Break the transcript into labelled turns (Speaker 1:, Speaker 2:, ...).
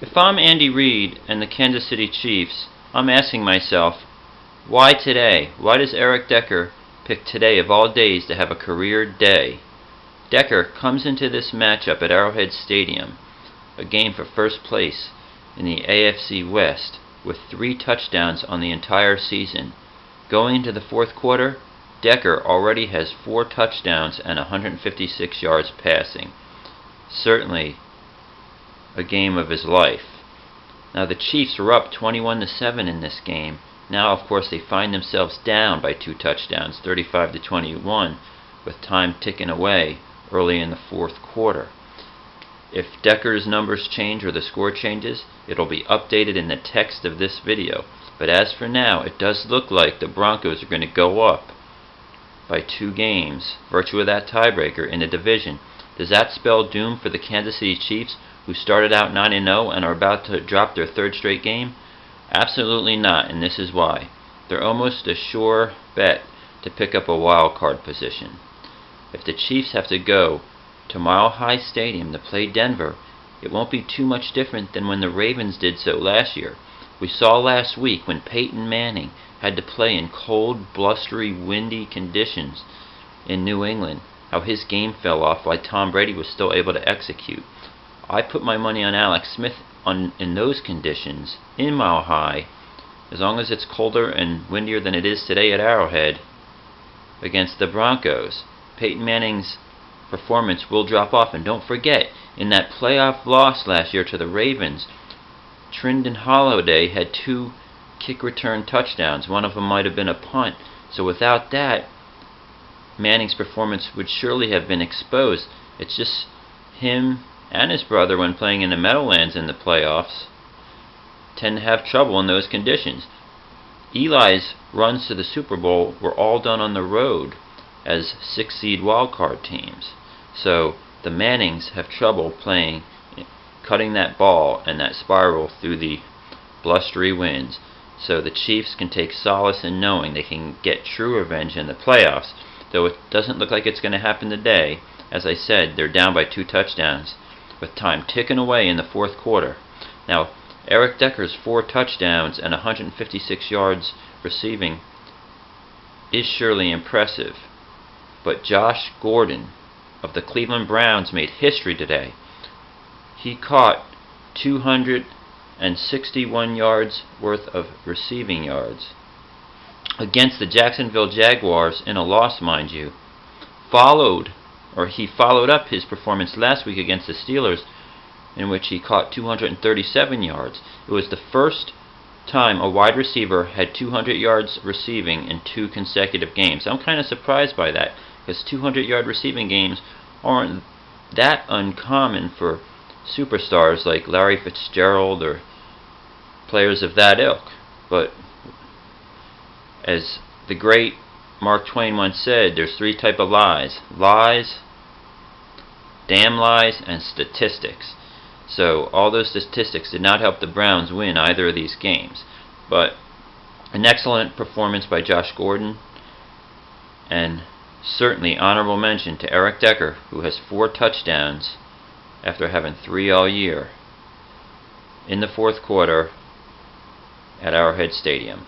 Speaker 1: If I'm Andy Reid and the Kansas City Chiefs, I'm asking myself, why today? Why does Eric Decker pick today of all days to have a career day? Decker comes into this matchup at Arrowhead Stadium, a game for first place in the AFC West, with 3 touchdowns on the entire season. Going into the fourth quarter, Decker already has 4 touchdowns and 156 yards passing. Certainly a game of his life. Now the Chiefs were up 21-7 in this game. Now of course they find themselves down by 2 touchdowns, 35-21, with time ticking away early in the fourth quarter. If Decker's numbers change or the score changes, it'll be updated in the text of this video. But as for now, it does look like the Broncos are going to go up by 2 games, virtue of that tiebreaker in the division. Does that spell doom for the Kansas City Chiefs, who started out 9-0 and are about to drop their 3rd straight game? Absolutely not, and this is why. They're almost a sure bet to pick up a wild card position. If the Chiefs have to go to Mile High Stadium to play Denver, it won't be too much different than when the Ravens did so last year. We saw last week when Peyton Manning had to play in cold, blustery, windy conditions in New England, how his game fell off while Tom Brady was still able to execute. I put my money on Alex Smith in those conditions, in Mile High, as long as it's colder and windier than it is today at Arrowhead, against the Broncos. Peyton Manning's performance will drop off, and don't forget, in that playoff loss last year to the Ravens, Trindon Holliday had 2 kick return touchdowns. One of them might have been a punt. So without that, Manning's performance would surely have been exposed. It's just him and his brother, when playing in the Meadowlands in the playoffs, tend to have trouble in those conditions. Eli's runs to the Super Bowl were all done on the road as 6-seed wildcard teams. So the Mannings have trouble cutting that ball and that spiral through the blustery winds. So the Chiefs can take solace in knowing they can get true revenge in the playoffs, though it doesn't look like it's going to happen today. As I said, they're down by 2 touchdowns with time ticking away in the fourth quarter. Now, Eric Decker's 4 touchdowns and 156 yards receiving is surely impressive. But Josh Gordon of the Cleveland Browns made history today. He caught 261 yards worth of receiving yards against the Jacksonville Jaguars in a loss, mind you. He followed up his performance last week against the Steelers, in which he caught 237 yards. It was the first time a wide receiver had 200 yards receiving in 2 consecutive games. I'm kind of surprised by that, because 200-yard receiving games aren't that uncommon for superstars like Larry Fitzgerald or players of that ilk. But as the great Mark Twain once said, there's 3 types of lies. Lies, damn lies, and statistics. So all those statistics did not help the Browns win either of these games. But an excellent performance by Josh Gordon, and certainly honorable mention to Eric Decker, who has 4 touchdowns after having 3 all year in the fourth quarter at Arrowhead Stadium.